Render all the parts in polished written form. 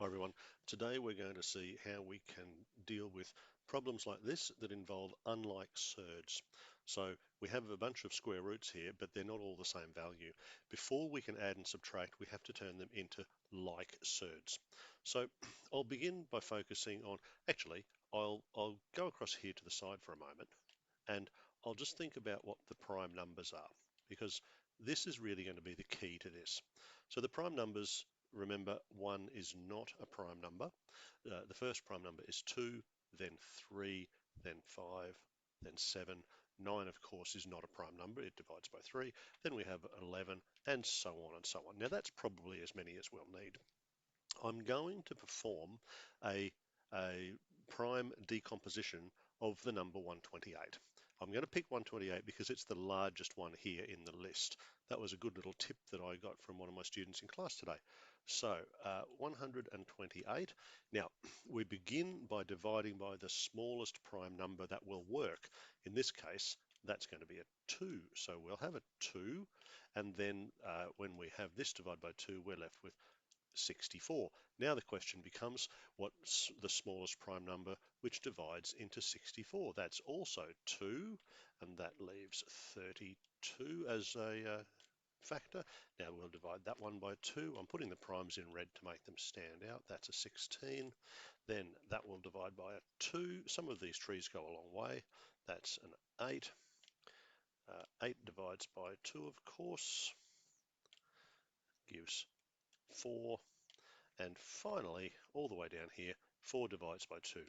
Hi everyone. Today we're going to see how we can deal with problems like this that involve unlike surds. So we have a bunch of square roots here, but they're not all the same value. Before we can add and subtract, we have to turn them into like surds. So I'll begin by focusing on, actually, I'll go across here to the side for a moment and I'll just think about what the prime numbers are, because this is really going to be the key to this. So the prime numbers, remember, 1 is not a prime number. The first prime number is 2, then 3, then 5, then 7. 9, of course, is not a prime number. It divides by 3. Then we have 11, and so on and so on. Now, that's probably as many as we'll need. I'm going to perform a prime decomposition of the number 128. I'm going to pick 128 because it's the largest one here in the list. That was a good little tip that I got from one of my students in class today. So 128. Now we begin by dividing by the smallest prime number that will work. In this case, that's going to be a 2. So we'll have a 2, and then when we have this divided by 2, we're left with 64. Now the question becomes, what's the smallest prime number which divides into 64? That's also 2, and that leaves 32 as a factor. Now we'll divide that one by 2. I'm putting the primes in red to make them stand out. That's a 16. Then that will divide by a 2. Some of these trees go a long way. That's an 8. 8 divides by 2, of course, gives 4. And finally, all the way down here, 4 divides by 2,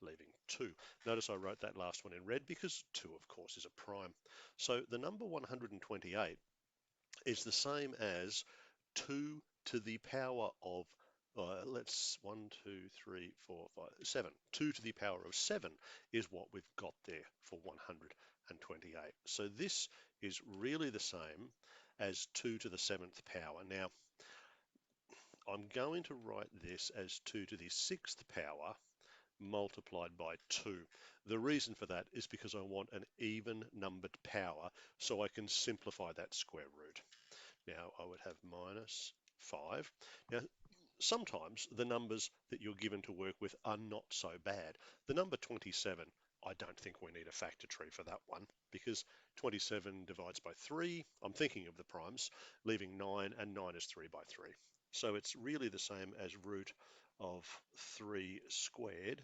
leaving 2. Notice I wrote that last one in red because 2, of course, is a prime. So the number 128 is the same as 2 to the power of, 1, 2, 3, 4, 5, 7. 2 to the power of 7 is what we've got there for 128. So this is really the same as 2 to the 7th power. Now, I'm going to write this as 2 to the 6th power multiplied by 2. The reason for that is because I want an even numbered power so I can simplify that square root. Now I would have minus 5. Now sometimes the numbers that you're given to work with are not so bad. The number 27, I don't think we need a factor tree for that one because 27 divides by 3. I'm thinking of the primes, leaving 9, and 9 is 3 by 3. So it's really the same as root of 3 squared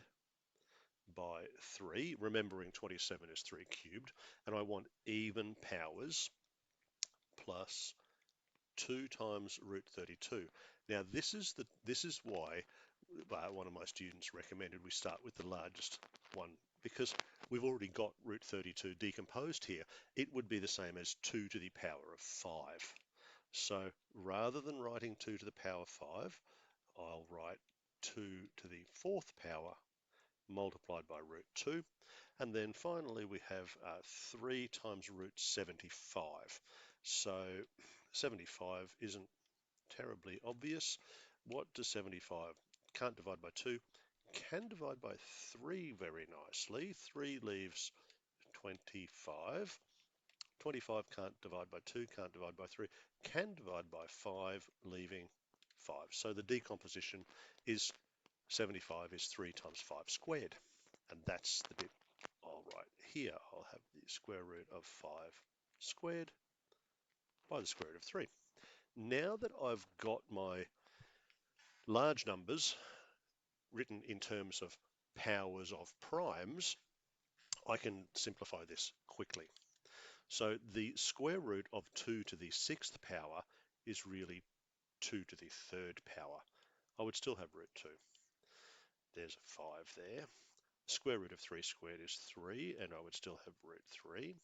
by 3, remembering 27 is 3 cubed, and I want even powers plus 2 times root 32. Now this is why one of my students recommended we start with the largest one, because we've already got root 32 decomposed here. It would be the same as 2 to the power of 5. So rather than writing 2 to the power 5, I'll write 2 to the 4th power multiplied by root 2. And then finally we have 3 times root 75. So 75 isn't terribly obvious. What does 75? Can't divide by 2. Can divide by 3 very nicely. 3 leaves 25. 25 can't divide by 2, can't divide by 3, can divide by 5, leaving 5. So the decomposition is 75 is 3 times 5 squared. And that's the bit I'll write here. I'll have the square root of 5 squared by the square root of 3. Now that I've got my large numbers written in terms of powers of primes, I can simplify this quickly. So the square root of 2 to the 6th power is really 2 to the 3rd power. I would still have root 2. There's a 5 there. Square root of 3 squared is 3, and I would still have root 3.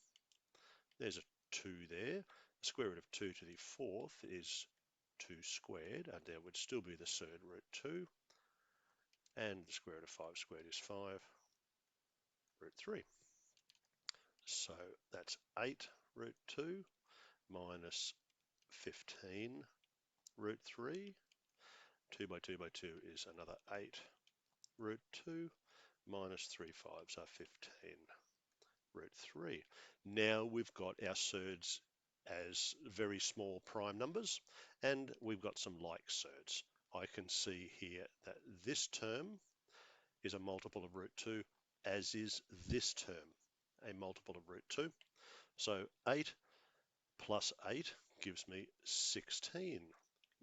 There's a 2 there. The square root of 2 to the 4th is 2 squared, and there would still be the surd root 2. And the square root of 5 squared is 5, root 3. So that's 8 root 2 minus 15 root 3. 2 by 2 by 2 is another 8 root 2 minus 3 fives are 15 root 3. Now we've got our surds as very small prime numbers, and we've got some like surds. I can see here that this term is a multiple of root 2, as is this term a multiple of root 2. So 8 plus 8 gives me 16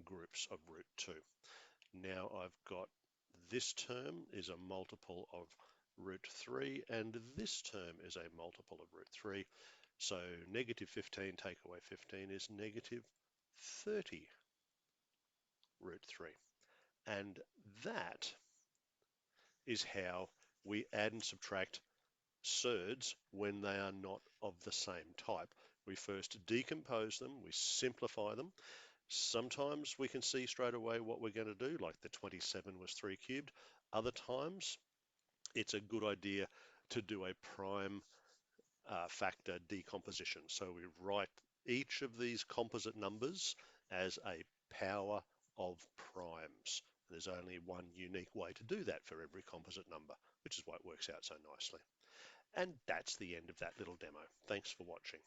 groups of root 2. Now I've got this term is a multiple of root 3, and this term is a multiple of root 3. So negative 15 take away 15 is negative 30 root 3. And that is how we add and subtract surds when they are not of the same type. We first decompose them, we simplify them. Sometimes we can see straight away what we're going to do, like the 27 was 3 cubed. Other times it's a good idea to do a prime factor decomposition. So we write each of these composite numbers as a power of primes. There's only one unique way to do that for every composite number, which is why it works out so nicely. And that's the end of that little demo. Thanks for watching.